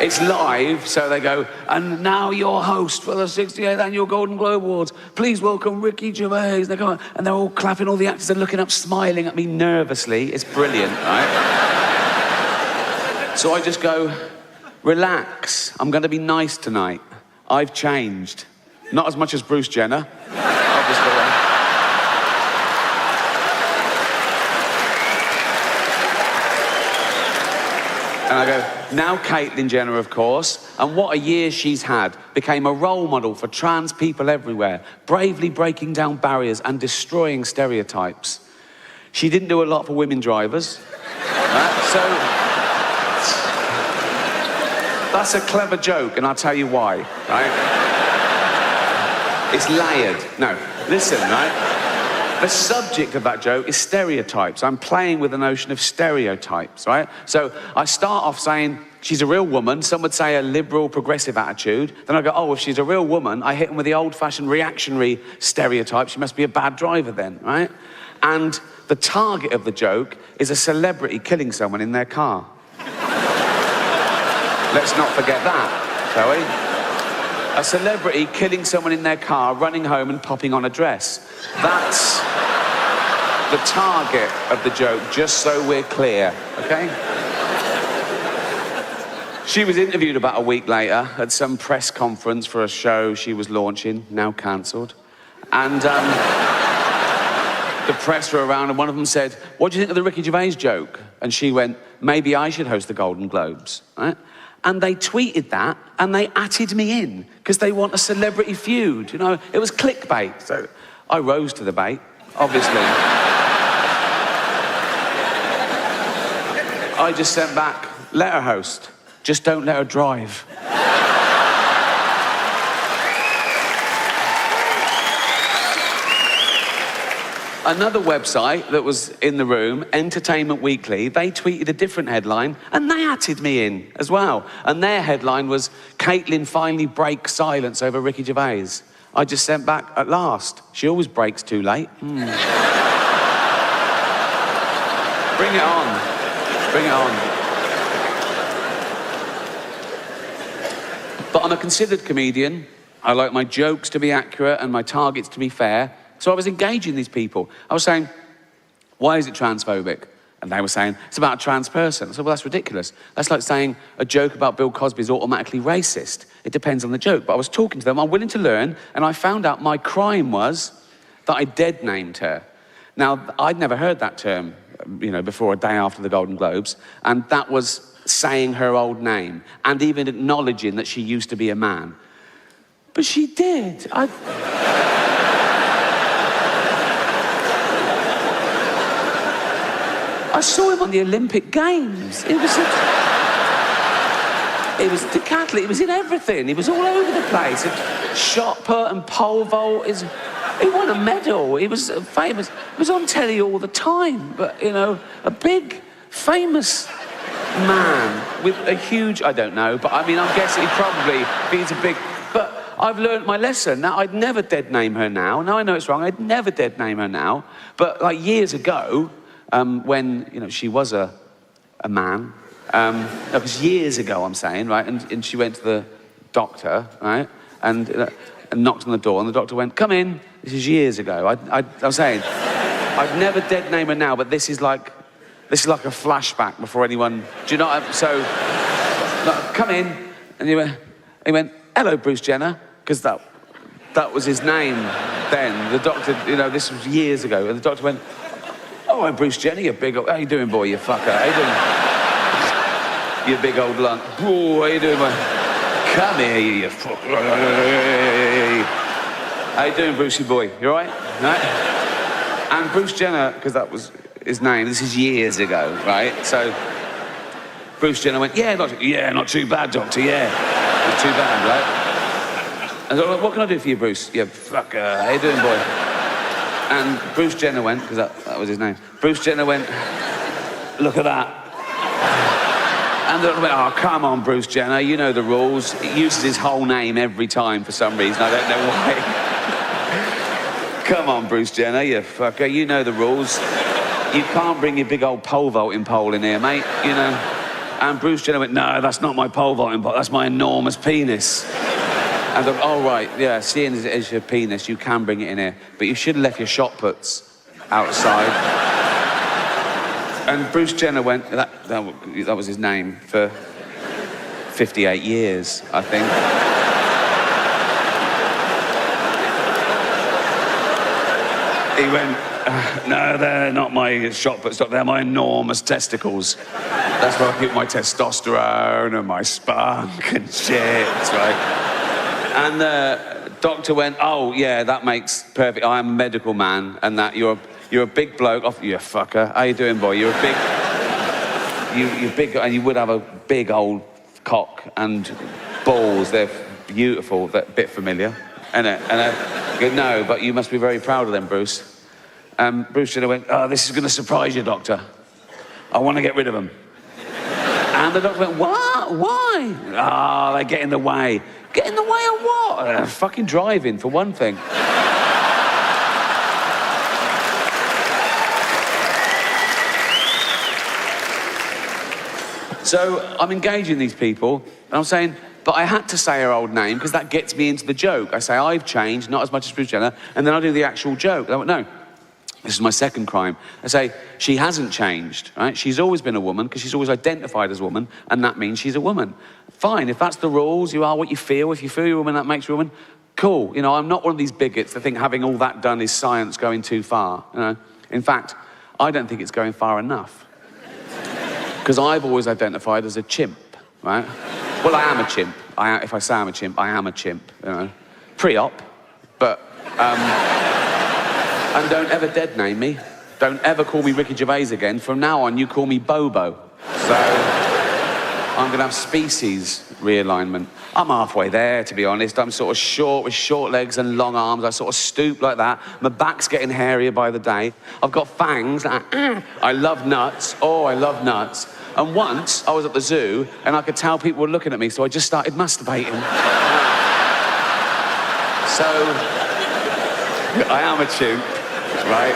It's live, so they go, and now your host for the 68th Annual Golden Globe Awards, please welcome Ricky Gervais. They go, and they're all clapping, all the actors are looking up, smiling at me nervously. It's brilliant, right? So I just go, relax, I'm going to be nice tonight. I've changed. Not as much as Bruce Jenner, obviously. And I go, now Caitlyn Jenner, of course, and what a year she's had, became a role model for trans people everywhere, bravely breaking down barriers and destroying stereotypes. She didn't do a lot for women drivers, so that's a clever joke, and I'll tell you why, right? It's layered. No, listen, right? The subject of that joke is stereotypes. I'm playing with the notion of stereotypes, right? So I start off saying, she's a real woman. Some would say a liberal, progressive attitude. Then I go, oh, if she's a real woman, I hit them with the old-fashioned reactionary stereotype. She must be a bad driver then, right? And the target of the joke is a celebrity killing someone in their car. Let's not forget that, shall we? A celebrity killing someone in their car, running home and popping on a dress. That's the target of the joke, just so we're clear, okay? She was interviewed about a week later at some press conference for a show she was launching, now cancelled. And the press were around and one of them said, what do you think of the Ricky Gervais joke? And she went, maybe I should host the Golden Globes, right? And they tweeted that, and they atted me in, because they want a celebrity feud, you know? It was clickbait, so I rose to the bait, obviously. I just sent back, let her host, just don't let her drive. Another website that was in the room, Entertainment Weekly, they tweeted a different headline, and they atted me in as well. And their headline was, Caitlyn finally breaks silence over Ricky Gervais. I just sent back, at last. She always breaks too late. Bring it on. Bring it on. But I'm a considered comedian. I like my jokes to be accurate and my targets to be fair. So I was engaging these people. I was saying, why is it transphobic? And they were saying, it's about a trans person. I said, well, that's ridiculous. That's like saying a joke about Bill Cosby is automatically racist. It depends on the joke. But I was talking to them, I'm willing to learn, and I found out my crime was that I dead named her. Now, I'd never heard that term, you know, before a day after the Golden Globes, and that was saying her old name, and even acknowledging that she used to be a man. But she did. I saw him on the Olympic Games. It was decathlete. He was in everything. He was all over the place. Shot put and pole vault. He won a medal. He was famous. He was on telly all the time. But, you know, a big, famous man with a huge, I don't know, but I mean, I'm guessing he probably, he's a big, but I've learned my lesson. Now, I'd never dead name her now. Now I know it's wrong. I'd never dead name her now. But like years ago, when, you know, she was a man, no, because years ago, I'm saying, right, and she went to the doctor, right, and knocked on the door, and the doctor went, come in. This is years ago. I'm saying, I'd never dead name her now, but this is like a flashback before anyone, do you know what so, like, come in, and he went, hello, Bruce Jenner, because that was his name then. The doctor, you know, this was years ago, and the doctor went, oh, I'm Bruce Jenner, you big old, how you doing, boy, you fucker, how you doing? You big old lunt. Oh, how you doing, boy? Come here, you fucker. How you doing, Brucey boy? You all right? Right? And Bruce Jenner, because that was his name, this is years ago, right? So Bruce Jenner went, yeah, not too bad, doctor, yeah. Not too bad, right? And I was like, what can I do for you, Bruce? You fucker, how you doing, boy? And Bruce Jenner went, because that was his name. Bruce Jenner went, look at that. And they went, oh, come on, Bruce Jenner, you know the rules. He uses his whole name every time for some reason, I don't know why. Come on, Bruce Jenner, you fucker, you know the rules. You can't bring your big old pole vaulting pole in here, mate, you know. And Bruce Jenner went, no, that's not my pole vaulting pole, that's my enormous penis. And I thought, oh, right, yeah, seeing as it is your penis, you can bring it in here. But you should have left your shot puts outside. And Bruce Jenner went, that was his name for 58 years, I think. He went, no, they're not my shot puts, they're my enormous testicles. That's where I keep my testosterone and my spunk and shit, right? And the doctor went, oh, yeah, that makes perfect. I'm a medical man, and that you're a big bloke. Oh, you fucker. How you doing, boy? You're a big... You're big, and you would have a big old cock and balls. They're beautiful. They're a bit familiar. And I go, no, but you must be very proud of them, Bruce. Bruce Jenner went, oh, this is going to surprise you, doctor. I want to get rid of them. And the doctor went, what? Why? Ah, they get in the way. Get in the way of what? Fucking driving, for one thing. So I'm engaging these people, and I'm saying, but I had to say her old name because that gets me into the joke. I say, I've changed, not as much as Bruce Jenner, and then I do the actual joke. And I went, no, this is my second crime. I say, she hasn't changed, right? She's always been a woman because she's always identified as a woman, and that means she's a woman. Fine, if that's the rules, you are what you feel. If you feel you're a woman, that makes you a woman. Cool. You know, I'm not one of these bigots that think having all that done is science going too far. You know? In fact, I don't think it's going far enough. Because I've always identified as a chimp, right? Well, I am a chimp. If I say I'm a chimp, I am a chimp, you know. Pre-op, but... and don't ever dead name me. Don't ever call me Ricky Gervais again. From now on, you call me Bobo. So, I'm going to have species realignment. I'm halfway there, to be honest. I'm sort of short with short legs and long arms. I sort of stoop like that. My back's getting hairier by the day. I've got fangs. I love nuts. Oh, I love nuts. And once, I was at the zoo, and I could tell people were looking at me, so I just started masturbating. So, I am a chimp, right?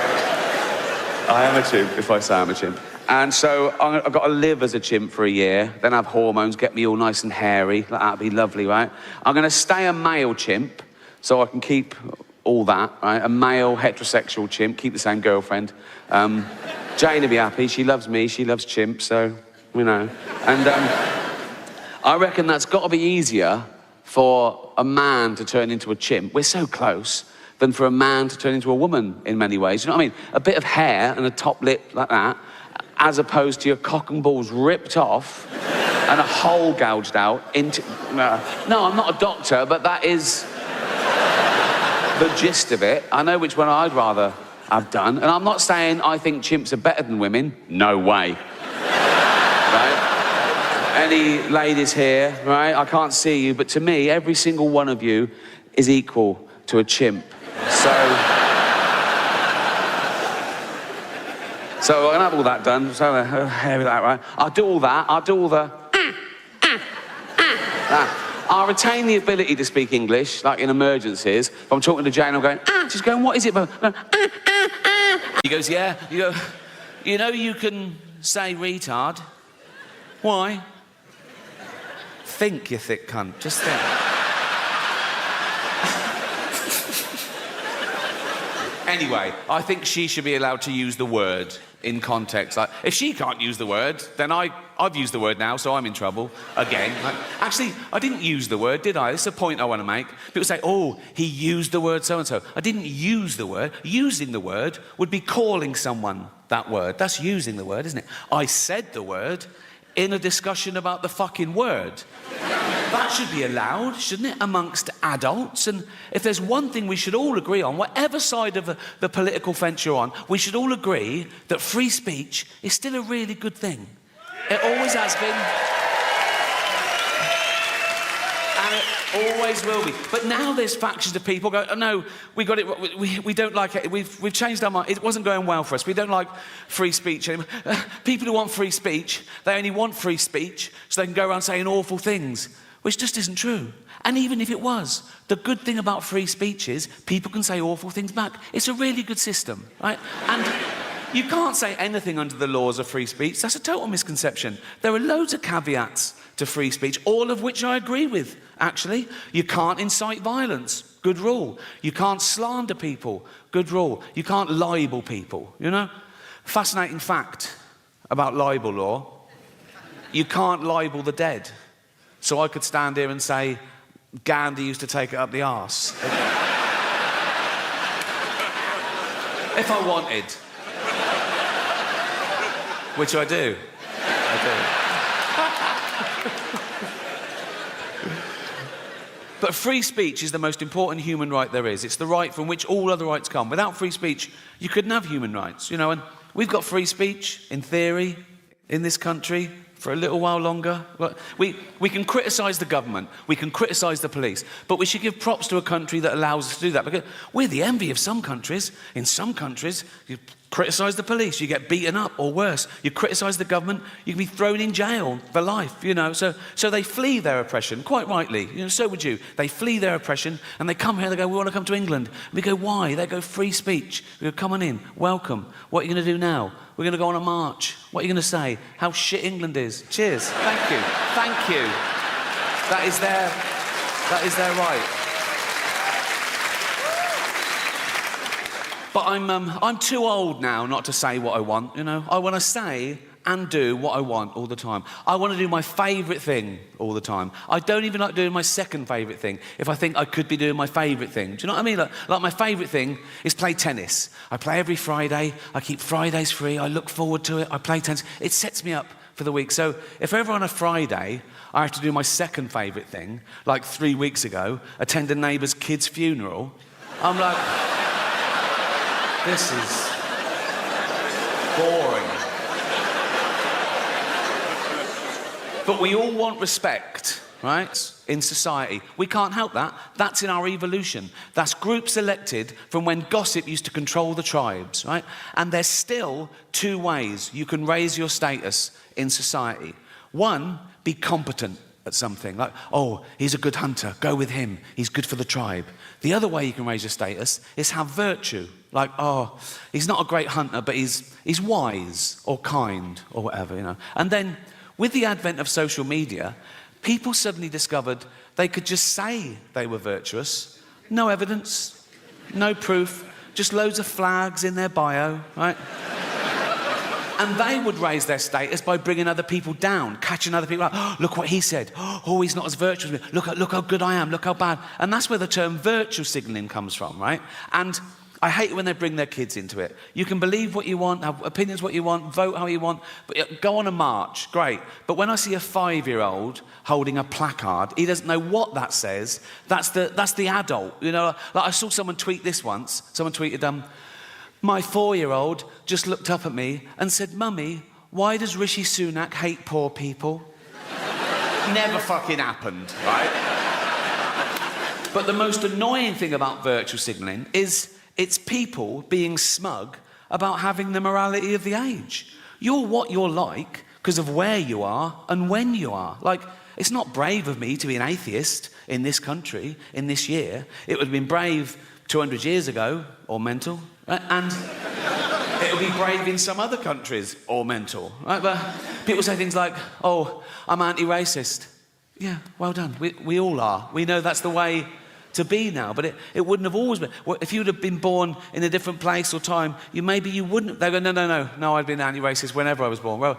I am a chimp, if I say I'm a chimp. And so, I've got to live as a chimp for a year, then have hormones, get me all nice and hairy. That'd be lovely, right? I'm going to stay a male chimp, so I can keep all that, right? A male, heterosexual chimp, keep the same girlfriend. Jane will be happy. She loves me. She loves chimps, so, you know. And I reckon that's got to be easier for a man to turn into a chimp. We're so close. Than for a man to turn into a woman in many ways. You know what I mean? A bit of hair and a top lip like that, as opposed to your cock and balls ripped off and a hole gouged out into... No, I'm not a doctor, but that is the gist of it. I know which one I'd rather I've done. And I'm not saying I think chimps are better than women. No way. Right? Any ladies here, right? I can't see you, but to me, every single one of you is equal to a chimp. So I'm gonna have all that done. So heavy that, right? I'll do all that. I'll do all the. I'll retain the ability to speak English, like in emergencies. If I'm talking to Jane, I'm going, she's going, what is it? He goes, yeah. You go, you know you can say retard. Why? Think, you thick cunt. Just think. Anyway, I think she should be allowed to use the word in context. Like, if she can't use the word, then I've used the word now, so I'm in trouble again. Like, actually, I didn't use the word, did I? This is a point I want to make. People say, oh, he used the word so-and-so. I didn't use the word. Using the word would be calling someone that word. That's using the word, isn't it? I said the word in a discussion about the fucking word. That should be allowed, shouldn't it, amongst adults? And if there's one thing we should all agree on, whatever side of the political fence you're on, we should all agree that free speech is still a really good thing. It always has been. And it always will be. But now there's factions of people go, oh, no, we got it, we don't like it, we've changed our mind, it wasn't going well for us, we don't like free speech anymore. People who want free speech, they only want free speech so they can go around saying awful things, which just isn't true. And even if it was, the good thing about free speech is people can say awful things back. It's a really good system, right? And you can't say anything under the laws of free speech. That's a total misconception. There are loads of caveats to free speech, all of which I agree with, actually. You can't incite violence. Good rule. You can't slander people. Good rule. You can't libel people, you know? Fascinating fact about libel law. You can't libel the dead. So I could stand here and say, Gandhi used to take it up the arse. If I wanted. Which I do. But free speech is the most important human right there is. It's the right from which all other rights come. Without free speech, you couldn't have human rights, you know, and we've got free speech, in theory, in this country, for a little while longer. We can criticise the government, we can criticise the police, but we should give props to a country that allows us to do that, because we're the envy of some countries. In some countries, you criticise the police, you get beaten up, or worse. You criticise the government, you can be thrown in jail for life, you know. So they flee their oppression, quite rightly. You know, so would you. They flee their oppression, and they come here, they go, we want to come to England. We go, why? They go, free speech. We go, come on in, welcome. What are you going to do now? We're going to go on a march. What are you going to say? How shit England is. Cheers. Thank you. Thank you. That is their right. But I'm too old now not to say what I want, you know. I want to say and do what I want all the time. I want to do my favourite thing all the time. I don't even like doing my second favourite thing if I think I could be doing my favourite thing. Do you know what I mean? Like my favourite thing is play tennis. I play every Friday. I keep Fridays free. I look forward to it. I play tennis. It sets me up for the week. So if ever on a Friday I have to do my second favourite thing, like 3 weeks ago, attend a neighbour's kid's funeral, I'm like, this is boring. But we all want respect, right? In society. We can't help that. That's in our evolution. That's groups elected from when gossip used to control the tribes, right? And there's still two ways you can raise your status in society. One, be competent at something. Like, oh, he's a good hunter, go with him. He's good for the tribe. The other way you can raise your status is have virtue. Like, oh, he's not a great hunter, but he's wise or kind or whatever, you know. And then, with the advent of social media, people suddenly discovered they could just say they were virtuous. No evidence, no proof, just loads of flags in their bio, right? And they would raise their status by bringing other people down, catching other people out. Oh, look what he said. Oh, he's not as virtuous. Look how good I am. Look how bad. And that's where the term virtue signalling comes from, right? And I hate it when they bring their kids into it. You can believe what you want, have opinions what you want, vote how you want, but go on a march, great. But when I see a 5-year-old holding a placard, he doesn't know what that says. That's the adult, you know. Like I saw someone tweet this once. Someone tweeted, My 4-year-old just looked up at me and said, "Mummy, why does Rishi Sunak hate poor people?" Never fucking happened, right? But the most annoying thing about virtual signalling is it's people being smug about having the morality of the age. You're what you're like because of where you are and when you are. Like, it's not brave of me to be an atheist in this country, in this year. It would have been brave 200 years ago, or mental, right? And it would be brave in some other countries, or mental, right? But people say things like, "Oh, I'm anti-racist." Yeah, well done. We all are. We know that's the way to be now, but it wouldn't have always been. Well, if you'd have been born in a different place or time, maybe you wouldn't. They go, no, I'd been anti-racist whenever I was born. Well,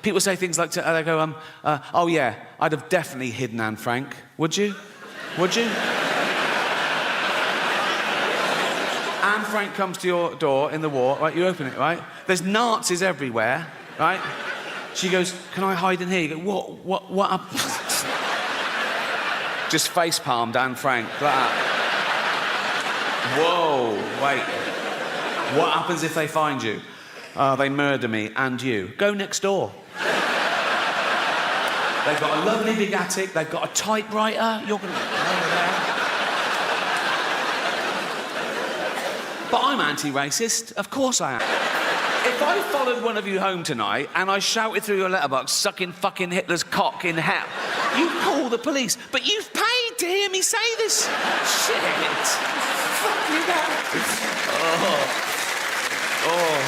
people say things like, they go, "Oh yeah, I'd have definitely hidden Anne Frank." Would you? Would you? Anne Frank comes to your door in the war, right? You open it, right? There's Nazis everywhere, right? She goes, "Can I hide in here?" You go, what up? Just face palmed Anne Frank, like that. Whoa, wait. What happens if they find you? They murder me and you. Go next door. They've got a lovely big attic, they've got a typewriter, you're gonna... But I'm anti-racist, of course I am. If I followed one of you home tonight and I shouted through your letterbox, "Sucking fucking Hitler's cock in hell," you'd call the police. But you've paid to hear me say this. Shit. Fuck you now. Oh.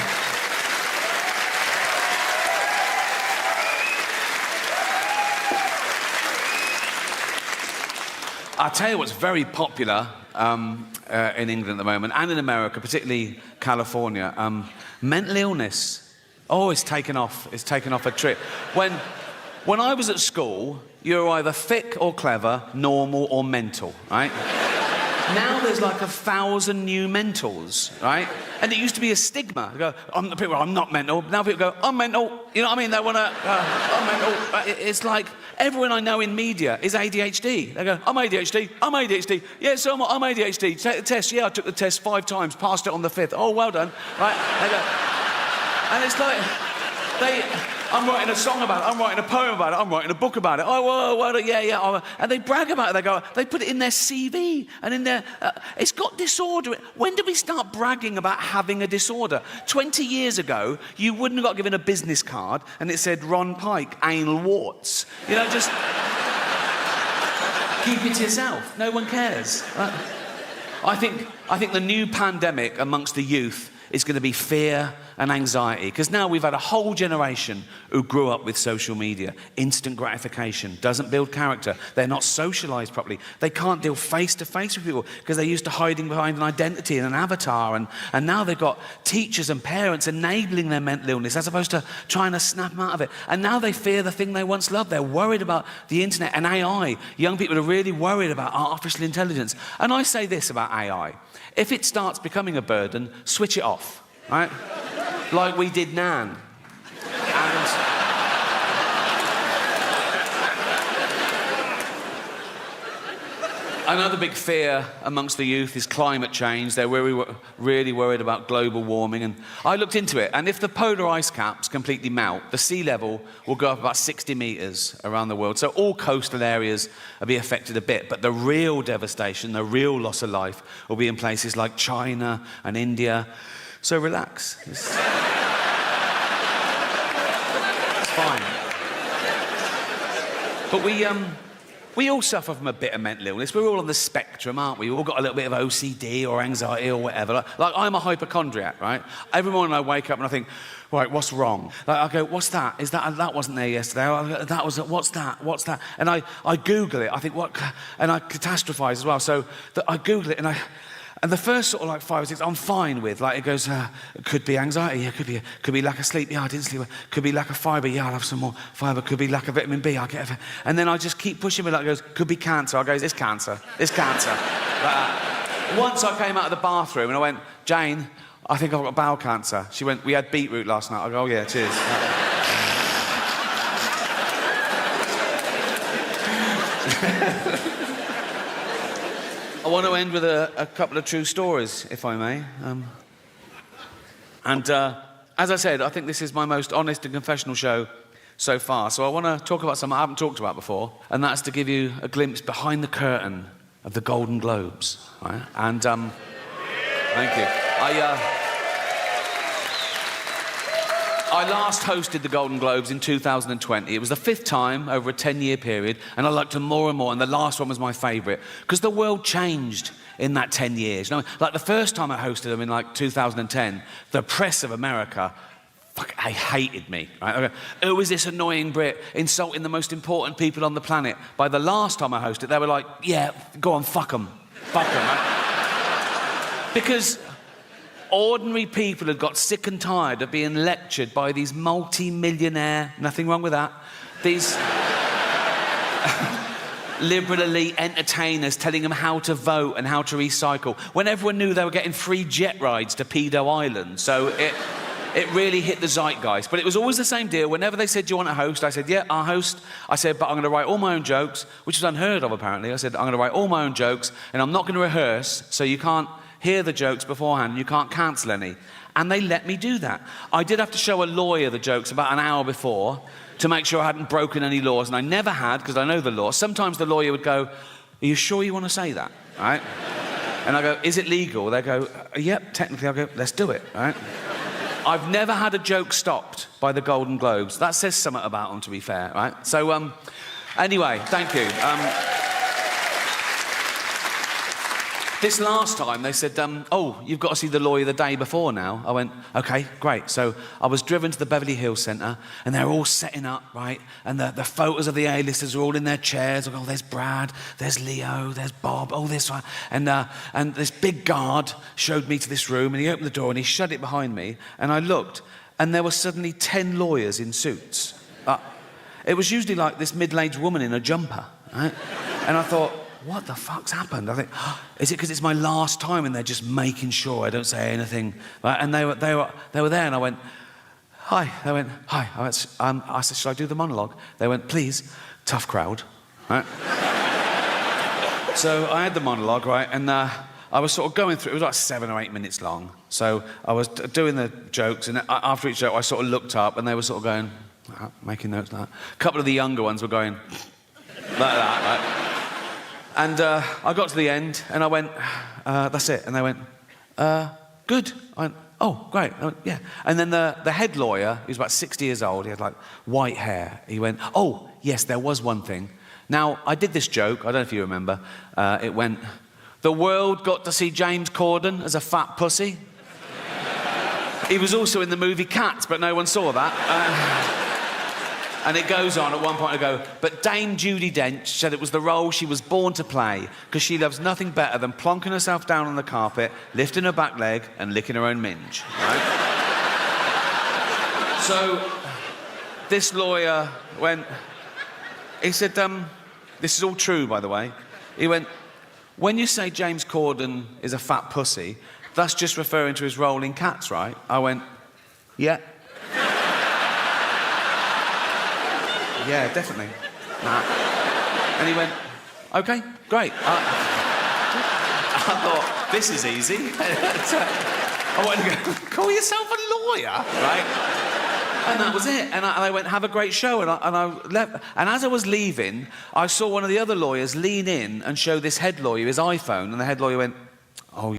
I'll tell you what's very popular in England at the moment, and in America, particularly California. Mental illness. Oh, it's taken off. It's taken off a trip. When I was at school, you were either thick or clever, normal or mental, right? Now there's like 1,000 new mentals, right? And it used to be a stigma. They go, I'm not mental. Now people go, "I'm mental." You know what I mean? They want to, "I'm mental." It's like everyone I know in media is ADHD. They go, "I'm ADHD. I'm ADHD. Yeah, so I'm ADHD. Take the test. Yeah, I took the test 5 times, passed it on the 5th. Oh, well done. Right? They go, and it's like, I'm writing a song about it, I'm writing a poem about it, I'm writing a book about it. Oh, well, yeah. And they brag about it. They put it in their CV and in their... it's got disorder. When did we start bragging about having a disorder? 20 years ago, you wouldn't have got given a business card and it said Ron Pike, anal warts. You know, just... keep it to yourself. No one cares. I think the new pandemic amongst the youth is going to be fear and anxiety, because now we've had a whole generation who grew up with social media. Instant gratification doesn't build character. They're not socialised properly. They can't deal face to face with people because they're used to hiding behind an identity and an avatar, and now they've got teachers and parents enabling their mental illness as opposed to trying to snap them out of it. And now they fear the thing they once loved. They're worried about the internet and AI. Young people are really worried about artificial intelligence. And I say this about AI: if it starts becoming a burden, switch it off, right? Like we did Nan. And another big fear amongst the youth is climate change. They're really worried about global warming. And I looked into it, and if the polar ice caps completely melt, the sea level will go up about 60 metres around the world. So all coastal areas will be affected a bit. But the real devastation, the real loss of life, will be in places like China and India. So relax. It's fine. But we all suffer from a bit of mental illness. We're all on the spectrum, aren't we? We've all got a little bit of OCD or anxiety or whatever. Like I'm a hypochondriac, right? Every morning I wake up and I think, right, what's wrong? Like I go, what's that? Is that wasn't there yesterday? That was, what's that? What's that? And I Google it. I think, what? And I catastrophize as well. So I Google it and the first sort of like 5 or 6, I'm fine with. Like it goes, it could be anxiety, yeah, could be lack of sleep, yeah, I didn't sleep. Could be lack of fibre, yeah, I'll have some more fibre. Could be lack of vitamin B, I'll get it. And then I just keep pushing me, like it goes, could be cancer. I goes, it's cancer. Like that. Once I came out of the bathroom and I went, Jane, I think I've got bowel cancer. She went, we had beetroot last night. I go, oh yeah, cheers. I want to end with a couple of true stories, if I may. And as I said, I think this is my most honest and confessional show so far. So I want to talk about something I haven't talked about before, and that's to give you a glimpse behind the curtain of the Golden Globes. Right? And thank you. I last hosted the Golden Globes in 2020. It was the 5th time over a 10-year period, and I liked them more and more, and the last one was my favourite, because the world changed in that 10 years. You know, like the first time I hosted them in like 2010, the press of America, they hated me. Right? Who is this annoying Brit insulting the most important people on the planet? By the last time I hosted, they were like, yeah, go on, fuck them. Fuck them, right? Because ordinary people had got sick and tired of being lectured by these multi-millionaire, nothing wrong with that, these liberal elite entertainers telling them how to vote and how to recycle, when everyone knew they were getting free jet rides to Pedo Island. So it really hit the zeitgeist. But it was always the same deal. Whenever they said, do you want to host? I said, yeah, I'll host. I said, but I'm going to write all my own jokes, which is unheard of, apparently. I said, I'm going to write all my own jokes, and I'm not going to rehearse, so you can't hear the jokes beforehand, and you can't cancel any. And they let me do that. I did have to show a lawyer the jokes about an hour before to make sure I hadn't broken any laws, and I never had, because I know the law. Sometimes the lawyer would go, are you sure you want to say that? Right? And I go, is it legal? They go, yep, technically. I go, let's do it. Right? I've never had a joke stopped by the Golden Globes. That says something about them, to be fair, right? So, anyway, thank you. This last time, they said, oh, you've got to see the lawyer the day before now. I went, OK, great. So I was driven to the Beverly Hills Centre, and they're all setting up, right? And the photos of the A-listers are all in their chairs. I go, oh, there's Brad, there's Leo, there's Bob, oh, this one. And this big guard showed me to this room, and he opened the door, and he shut it behind me. And I looked, and there were suddenly 10 lawyers in suits. It was usually like this middle-aged woman in a jumper, right? And I thought, what the fuck's happened? I think, oh, is it because it's my last time and they're just making sure I don't say anything? Right? And they were there, and I went, hi. They went, hi. I said, should I do the monologue? They went, please. Tough crowd. Right? So I had the monologue, right, and I was sort of going through. It was like 7 or 8 minutes long. So I was doing the jokes, and after each joke, I sort of looked up, and they were sort of going, making notes like that. A couple of the younger ones were going like that, right? And I got to the end, and I went, that's it. And they went, good. I went, oh, great. I went, yeah. And then the head lawyer, he was about 60 years old, he had like white hair. He went, oh, yes, there was one thing. Now, I did this joke, I don't know if you remember. It went, the world got to see James Corden as a fat pussy. He was also in the movie Cats, but no one saw that. And it goes on, at one point I go, but Dame Judi Dench said it was the role she was born to play, because she loves nothing better than plonking herself down on the carpet, lifting her back leg, and licking her own minge. Right? So, this lawyer went, he said, this is all true, by the way. He went, when you say James Corden is a fat pussy, that's just referring to his role in Cats, right? I went, yeah. Yeah, definitely. Nah. And he went, OK, great. I thought, this is easy. I went to go, call yourself a lawyer, right? And that was it. And I went, have a great show. And I left. And as I was leaving, I saw one of the other lawyers lean in and show this head lawyer his iPhone. And the head lawyer went, oh,